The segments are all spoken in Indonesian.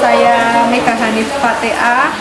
Saya Mega Hanif Fatea,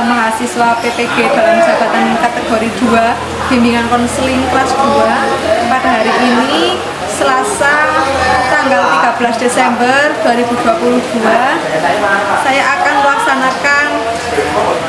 mahasiswa PPG dalam jabatan kategori 2 bimbingan konseling kelas 2. Pada hari ini Selasa tanggal 13 Desember 2022 saya akan melaksanakan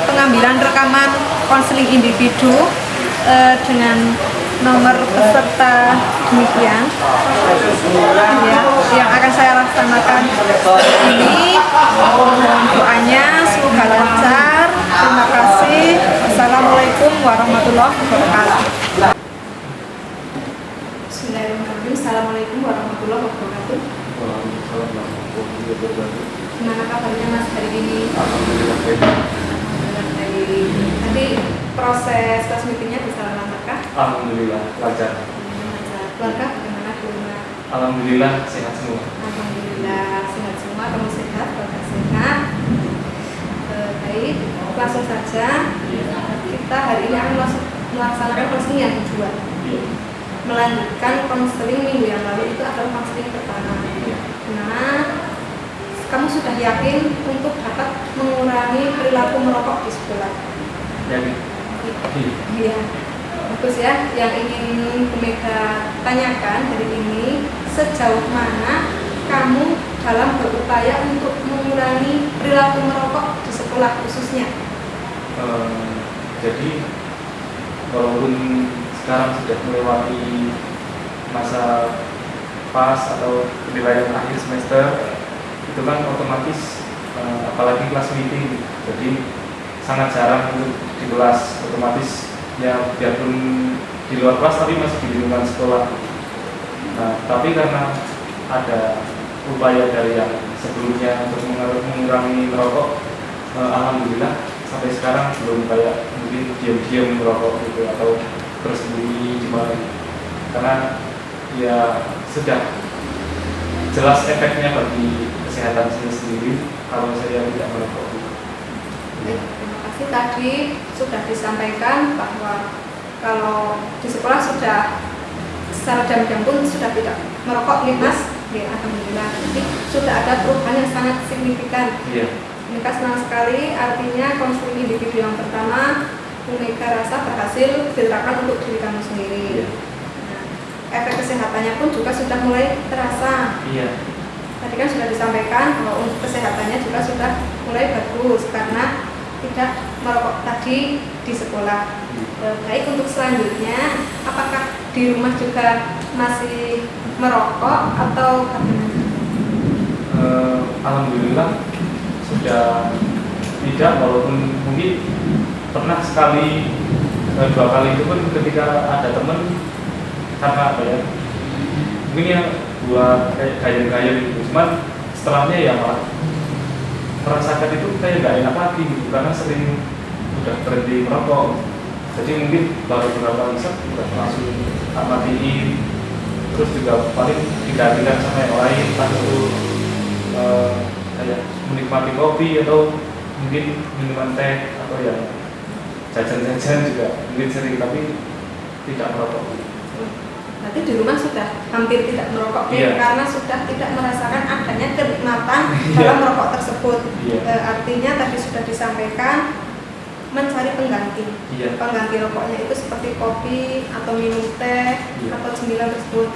pengambilan rekaman konseling individu dengan nomor peserta demikian ya, yang akan saya laksanakan ini. Mohon doanya semoga lancar. Terima kasih. Assalamualaikum warahmatullahi wabarakatuh. Bismillahirrahmanirrahim. Assalamualaikum warahmatullahi wabarakatuh. Gimana kabarnya Mas hari ini? Tadi proses kelas meetingnya berjalan lancar? Alhamdulillah lancar. Keluarga bagaimana di rumah? Alhamdulillah sehat semua. Alhamdulillah sehat semua. Kamu sehat? Keluarga sehat? Baik, langsung saja. Kita hari ini akan melaksanakan konseling yang kedua. Melanjutkan konseling minggu yang lalu, itu adalah konseling pertama. Nah, kamu sudah yakin untuk dapat mengurangi perilaku merokok di sekolah? Yakin? Iya. Bagus ya. Yang ingin Bu Mega tanyakan hari ini, sejauh mana kamu dalam berupaya untuk mengurangi perilaku merokok di sekolah khususnya? Jadi walaupun sekarang sudah melewati masa pas atau penilaian akhir semester, itu kan otomatis apalagi kelas meeting, jadi sangat jarang untuk di kelas, otomatis ya biarpun di luar kelas tapi masih di lingkungan sekolah. Nah, tapi karena ada upaya dari yang sebelumnya untuk mengurangi merokok, alhamdulillah sampai sekarang belum kayak mungkin diam-diam merokok gitu atau bersembunyi gimana, karena ya sudah jelas efeknya bagi kesehatan saya sendiri kalau saya tidak merokok. Terima kasih. Tadi sudah disampaikan bahwa kalau di sekolah sudah secara jam-jam pun sudah tidak merokok nih Mas. Ya, alhamdulillah. Jadi sudah ada perubahan yang sangat signifikan. Iya. Mega senang sekali, artinya konseling individu yang pertama Bu Mega rasa berhasil diterapkan untuk diri kamu sendiri. Iya. Nah, efek kesehatannya pun juga sudah mulai terasa. Iya. Tadi kan sudah disampaikan bahwa untuk kesehatannya juga sudah mulai bagus karena tidak merokok tadi di sekolah. Baik, untuk selanjutnya, apakah di rumah juga masih merokok atau bagaimana? Alhamdulillah sudah tidak, walaupun mungkin pernah sekali 2 kali itu pun ketika ada teman, karena apa ya, mungkin ya buat kayak gaya-gaya gitu, cuman setelahnya ya malah merasakan itu kayak gak enak lagi gitu, karena sering udah berhenti merokok. Jadi mungkin baru beberapa isap udah langsung matiin, terus juga paling tidak sama yang lain, entah itu kayak menikmati kopi atau mungkin minuman teh atau yang jajan-jajan juga mungkin sering, tapi tidak merokok. Berarti di rumah sudah hampir tidak merokok, Iya. karena sudah tidak merasakan adanya kenikmatan dalam merokok tersebut. Iya. Artinya tadi sudah disampaikan mencari pengganti. Iya. Pengganti rokoknya itu seperti kopi atau minum teh atau cemilan tersebut.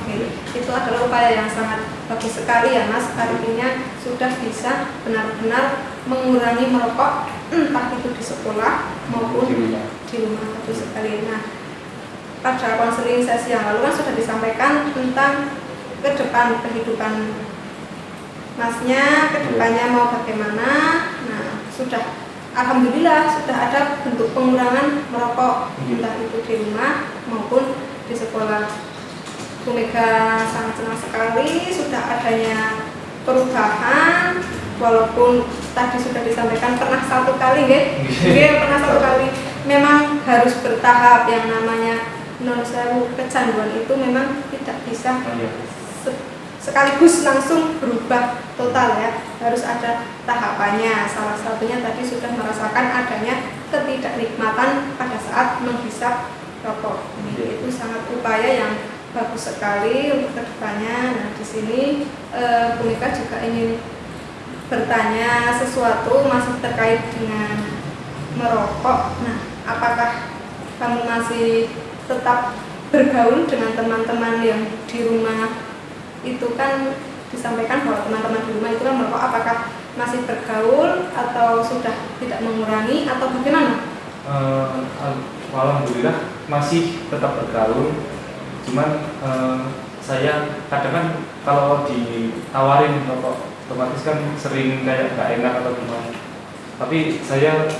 Itu adalah upaya yang sangat bagus sekali ya Mas. Artinya sudah bisa benar-benar mengurangi merokok, entah itu di sekolah maupun di rumah. Bagus sekali. Nah, pada konseling sesi yang lalu kan sudah disampaikan tentang ke depan kehidupan Masnya, kedepannya mau bagaimana. Nah, sudah alhamdulillah sudah ada bentuk pengurangan merokok, entah itu di rumah maupun di sekolah. Bu Mega sangat senang sekali sudah adanya perubahan, walaupun tadi sudah disampaikan pernah 1 kali pernah 1 kali. Memang harus bertahap, yang namanya non-sewu kecanduan itu memang tidak bisa sekaligus langsung berubah total ya, harus ada tahapannya. Salah satunya tadi sudah merasakan adanya ketidaknikmatan pada saat menghisap rokok. Itu sangat upaya yang bagus sekali untuk kedepannya. Nah, di sini Bu Mega juga ingin bertanya sesuatu masih terkait dengan merokok. Nah, apakah kamu masih tetap bergaul dengan teman-teman yang di rumah? Itu kan disampaikan bahwa teman-teman di rumah itu kan merokok. Apakah masih bergaul atau sudah tidak mengurangi atau bagaimana? Alhamdulillah masih tetap bergaul. Cuman saya kadang kan kalau ditawarin rokok otomatis kan sering kayak nggak enak atau gimana. Tapi saya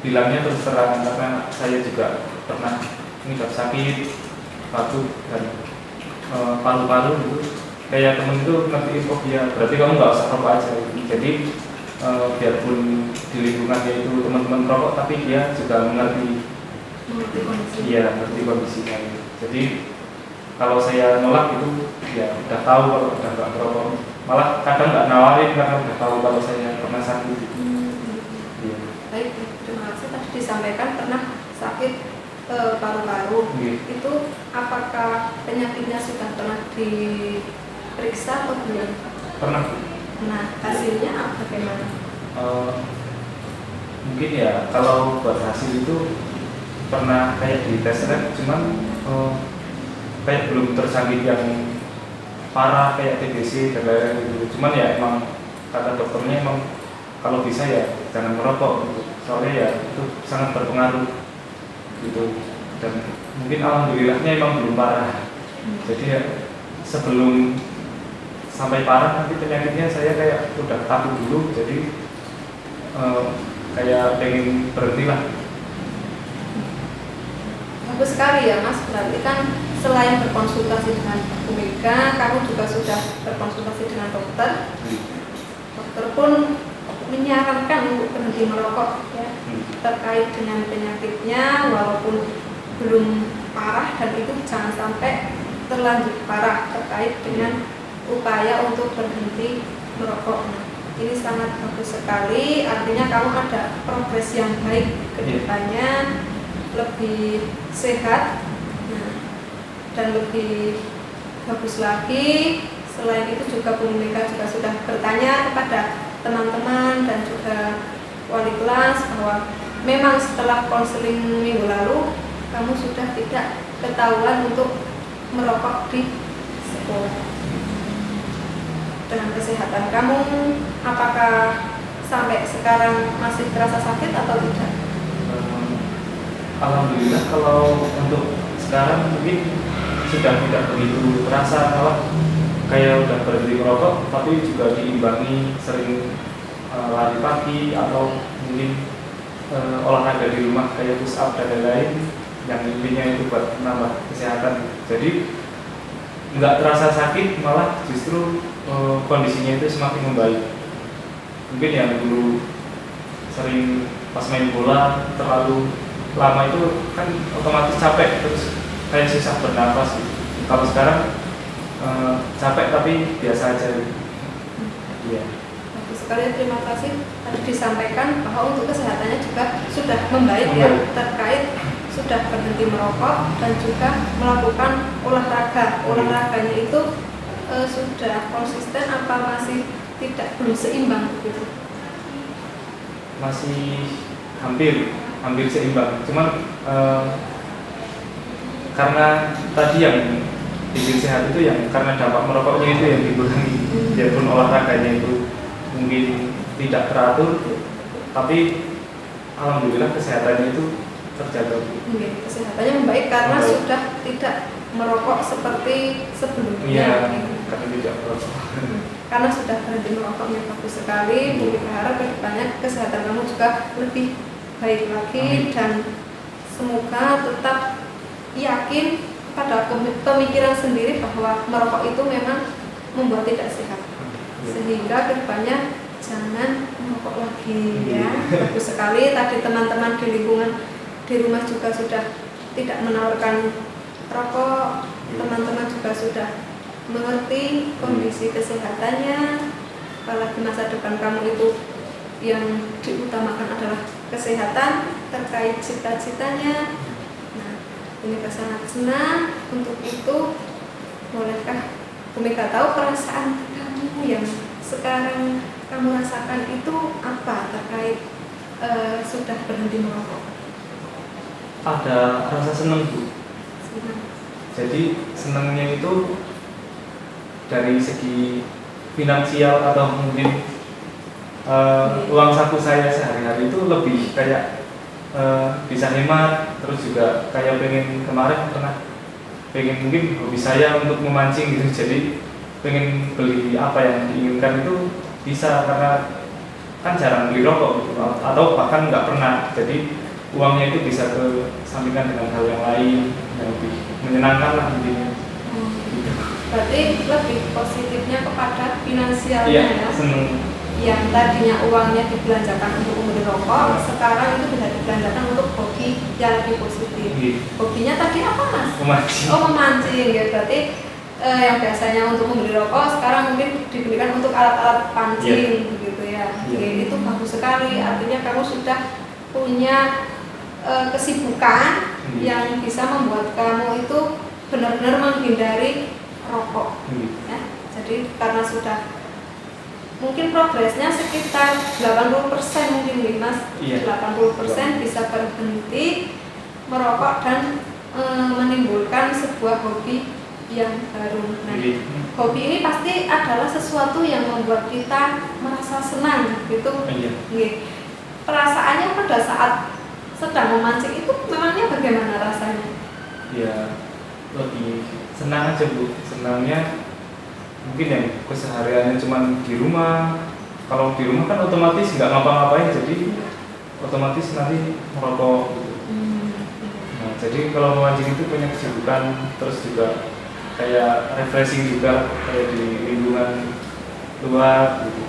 bilangnya terus terang karena saya juga pernah ngidap sakit batuk dan paru-paru gitu. Kayak temen itu ngertiin, oh iya berarti kamu nggak usah rokok aja. Jadi biarpun di lingkungannya itu teman-teman rokok, tapi dia juga mengerti Kondisi. iya, ngerti kondisinya. Jadi kalau saya nolak itu ya udah tahu kalau udah nggak merokok. Malah kadang nggak nawarin karena udah tahu kalau saya pernah sakit. Iya. Baik, terima kasih. Tadi disampaikan pernah sakit paru-paru. Itu apakah penyakitnya sudah pernah diperiksa atau belum? Pernah. Nah, hasilnya bagaimana? Mungkin ya kalau buat hasil itu pernah kayak di tes lab, cuman kayak belum tersakit yang parah kayak TBC dan lain-lain gitu. Cuman ya emang kata dokternya emang kalau bisa ya jangan merokok gitu. Soalnya ya itu sangat berpengaruh gitu. Dan mungkin alhamdulillahnya emang belum parah. Jadi ya sebelum sampai parah nanti penyakitnya saya kayak udah takut dulu. Jadi kayak pengen berhenti lah. Bagus sekali ya Mas, berarti kan selain berkonsultasi dengan Bu Mega, kamu juga sudah berkonsultasi dengan dokter. Dokter pun menyarankan untuk berhenti merokok ya, terkait dengan penyakitnya walaupun belum parah, dan itu jangan sampai terlanjur parah terkait dengan upaya untuk berhenti merokok. Nah, ini sangat bagus sekali, artinya kamu ada progres yang baik ke depannya, lebih sehat, dan lebih bagus lagi. Selain itu juga Bu Mega juga sudah bertanya kepada teman-teman dan juga wali kelas bahwa memang setelah konseling minggu lalu kamu sudah tidak ketahuan untuk merokok di sekolah. Dengan kesehatan kamu, apakah sampai sekarang masih terasa sakit atau tidak? Alhamdulillah kalau untuk sekarang mungkin sudah tidak begitu terasa, malah kayak udah berhenti merokok, tapi juga diimbangi sering lari pagi atau mungkin olahraga di rumah kayak push up dan lain-lain yang intinya itu buat menambah kesehatan. Jadi nggak terasa sakit, malah justru kondisinya itu semakin membaik. Mungkin yang dulu sering pas main bola terlalu lama itu kan otomatis capek, terus kayak susah bernafas gitu. Kalau sekarang capek tapi biasa aja. Iya. Bagus sekali, terima kasih. Tadi disampaikan bahwa untuk kesehatannya juga sudah membaik ya, terkait sudah berhenti merokok dan juga melakukan olahraga. Olahraganya itu sudah konsisten apa masih belum seimbang gitu? Masih hampir seimbang. Cuman karena tadi yang bikin sehat itu yang karena dampak merokoknya itu yang dikurangi. Biarpun olahraganya itu mungkin tidak teratur, tapi alhamdulillah kesehatannya itu terjaga. Kesehatannya membaik karena sudah tidak merokok seperti sebelumnya. Iya, karena tidak merokok. Karena sudah berhenti merokoknya, bagus sekali. Jadi berharap ke depannya kesehatan kamu juga lebih baik lagi. Dan semoga tetap yakin pada pemikiran sendiri bahwa merokok itu memang membuat tidak sehat, sehingga kedepannya jangan merokok lagi ya. Bagus sekali. Tadi teman-teman di lingkungan di rumah juga sudah tidak menawarkan rokok, teman-teman juga sudah mengerti kondisi kesehatannya, apalagi masa depan kamu itu yang diutamakan adalah kesehatan terkait cita-citanya. Nah, ini sangat senang. Untuk itu, bolehkah Bu Mega tahu perasaan kamu yang sekarang kamu rasakan itu apa terkait sudah berhenti merokok? Ada rasa senang Bu. Senang. Jadi senangnya itu dari segi finansial atau mungkin uang saku saya sehari-hari itu lebih kayak bisa hemat, terus juga kayak kemarin pernah pengen mungkin hobi saya untuk memancing gitu, jadi pengen beli apa yang diinginkan itu bisa, karena kan jarang beli rokok gitu, atau bahkan nggak pernah, jadi uangnya itu bisa ke sampingkan dengan hal yang lain yang lebih menyenangkan lah intinya. Gitu. Berarti lebih positifnya kepada finansialnya Iya, ya. seneng. Yang tadinya uangnya dibelanjakan untuk membeli rokok, sekarang itu bisa dibelanjakan untuk hobi yang lebih positif. Hobinya tadi apa Mas? Memancing. Oh memancing ya, berarti yang biasanya untuk membeli rokok sekarang mungkin dibelikan untuk alat-alat pancing begitu ya. Itu bagus sekali, artinya kamu sudah punya kesibukan yang bisa membuat kamu itu benar-benar menghindari rokok ya. Jadi karena sudah mungkin progresnya sekitar 80% mungkin nih Mas, 80% bisa berhenti merokok dan menimbulkan sebuah hobi yang baru. Nah, hobi ini pasti adalah sesuatu yang membuat kita merasa senang gitu. Perasaannya pada saat sedang memancing itu memangnya bagaimana rasanya? Ya, lebih senang aja Bu. Senangnya mungkin yang kesehariannya cuma di rumah. Kalau di rumah kan otomatis nggak ngapa-ngapain, jadi otomatis nanti merokok gitu. Nah, jadi kalau memancing itu punya kesibukan, terus juga kayak refreshing juga, kayak di lingkungan luar gitu.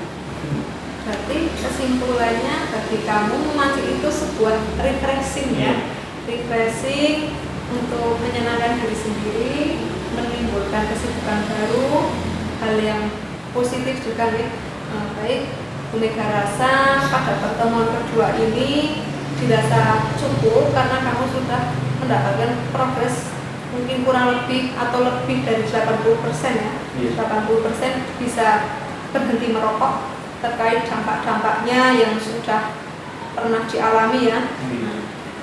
Berarti kesimpulannya bagi kamu memancing itu sebuah refreshing ya, refreshing untuk menyenangkan diri sendiri, menimbulkan kesibukan baru, hal yang positif juga nih. Baik, Bu Mega rasa pada pertemuan kedua ini dirasa cukup karena kamu sudah mendapatkan progres mungkin kurang lebih atau lebih dari 80% ya. 80% bisa berhenti merokok terkait dampak-dampaknya yang sudah pernah dialami ya.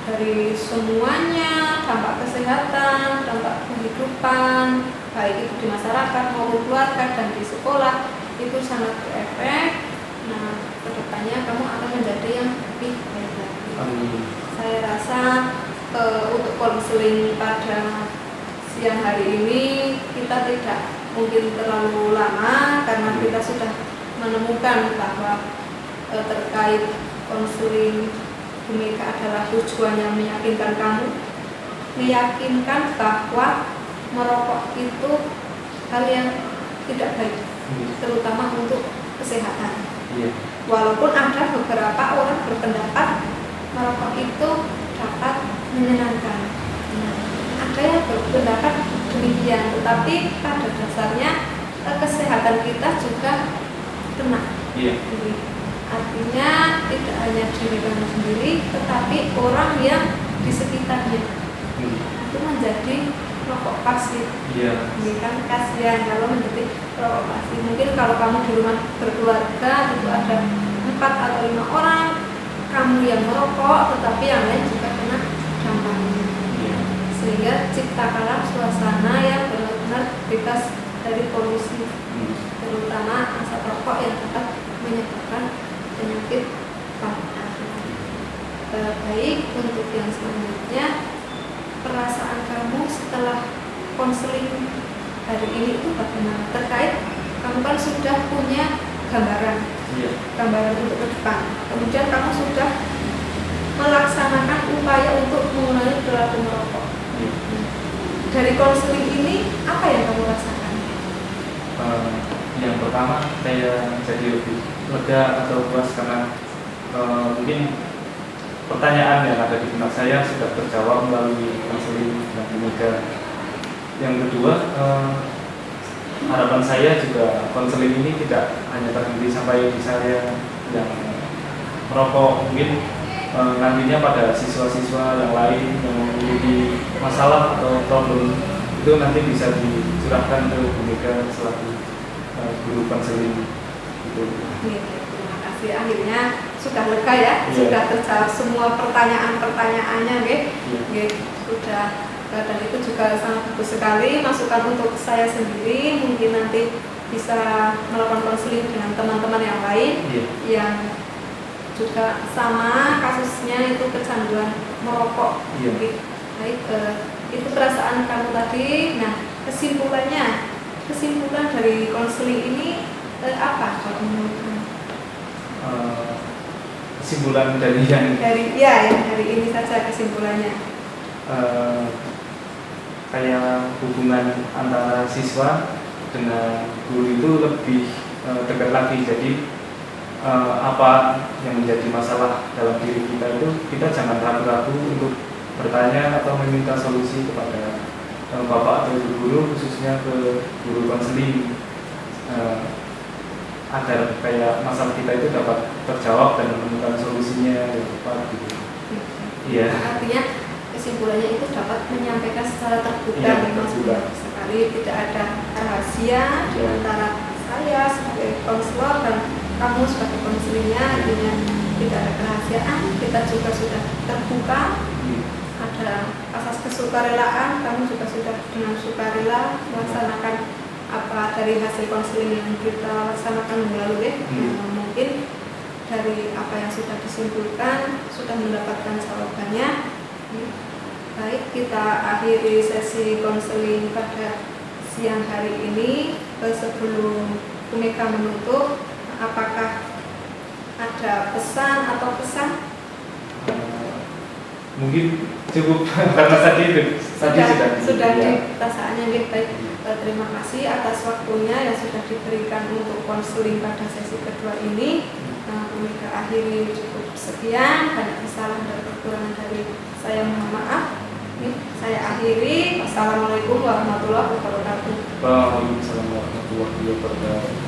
Dari semuanya, dampak kesehatan, dampak kehidupan, baik itu di masyarakat maupun keluarga dan di sekolah, itu sangat berefek. Nah, kedepannya kamu akan menjadi yang lebih baik lagi. Saya rasa untuk konseling pada siang hari ini kita tidak mungkin terlalu lama karena kita sudah menemukan bahwa terkait konseling Bu Mega adalah tujuannya meyakinkan kamu, meyakinkan bahwa merokok itu hal yang tidak baik, terutama untuk kesehatan. Walaupun ada beberapa orang berpendapat merokok itu dapat menyenangkan, ada yang berpendapat demikian, tetapi pada dasarnya kesehatan kita juga kena. Artinya tidak hanya diri kamu sendiri, tetapi orang yang di sekitarnya itu menjadi rokok pasif. Ini kan kasihan kalau menjadi rokok pasif. Mungkin kalau kamu di rumah berkeluarga itu ada 4 atau 5 orang, kamu yang merokok, tetapi yang lain juga kena dampaknya. Sehingga ciptakanlah suasana yang benar-benar bebas dari polusi, terutama asap rokok yang dapat menyebabkan penyakit paru-paru. Baik, untuk yang selanjutnya, perasaan kamu setelah konseling hari ini itu bagaimana? Terkait kamu kan sudah punya gambaran untuk ke depan. Kemudian kamu sudah melaksanakan upaya untuk mengurangi perilaku merokok. Dari konseling ini apa yang kamu rasakan? Yang pertama saya jadi lebih lega atau puas karena mungkin pertanyaan yang ada di benak saya sudah terjawab melalui konseling dan Bu Mega. Yang kedua, harapan saya juga konseling ini tidak hanya terhenti sampai di saya yang merokok, mungkin nantinya pada siswa-siswa yang lain yang memiliki masalah atau problem itu nanti bisa dicurahkan ke Bu Mega selaku guru konseling gitu. sih akhirnya sudah lega ya, Iya. sudah terjawab semua pertanyaan-pertanyaannya, nggih. Iya. Nggih, sudah. Dan itu juga sangat bagus sekali masukan untuk saya sendiri, mungkin nanti bisa melakukan konseling dengan teman-teman yang lain Iya. yang juga sama kasusnya itu kecanduan merokok. Iya. Oke. Baik, itu perasaan kamu tadi. Nah, kesimpulan dari konseling ini apa kalau menurut kamu? Kesimpulan dari yang Yang hari ini saja kesimpulannya. kayak hubungan antara siswa dengan guru itu lebih dekat lagi. Jadi apa yang menjadi masalah dalam diri kita itu kita jangan ragu-ragu untuk bertanya atau meminta solusi kepada bapak atau ibu guru, khususnya ke guru konseling, agar kayak masalah kita itu dapat terjawab dan menemukan solusinya yang tepat gitu. Iya. Artinya kesimpulannya itu dapat menyampaikan secara terbuka, Iya, memang terbuka. sekali tidak ada rahasia di Iya. antara saya sebagai konselor dan kamu sebagai konselingnya, artinya tidak ada kerahasiaan, kita juga sudah terbuka, ada asas kesukarelaan, kamu juga sudah dengan sukarela melaksanakan apa dari hasil konseling yang kita laksanakan lalu ya. Mungkin dari apa yang sudah disimpulkan sudah mendapatkan jawabannya. Baik, kita akhiri sesi konseling pada siang hari ini. Sebelum Bu Mega menutup, apakah ada pesan atau kesan? Mungkin cukup karena tadi sudah ya. di saatnya. Baik, terima kasih atas waktunya yang sudah diberikan untuk konseling pada sesi kedua ini. Bu Mega akhiri cukup sekian, banyak kesalahan dan kekurangan dari saya, mohon maaf. Saya akhiri. Wassalamualaikum warahmatullahi wabarakatuh. Waalaikumsalam warahmatullahi wabarakatuh.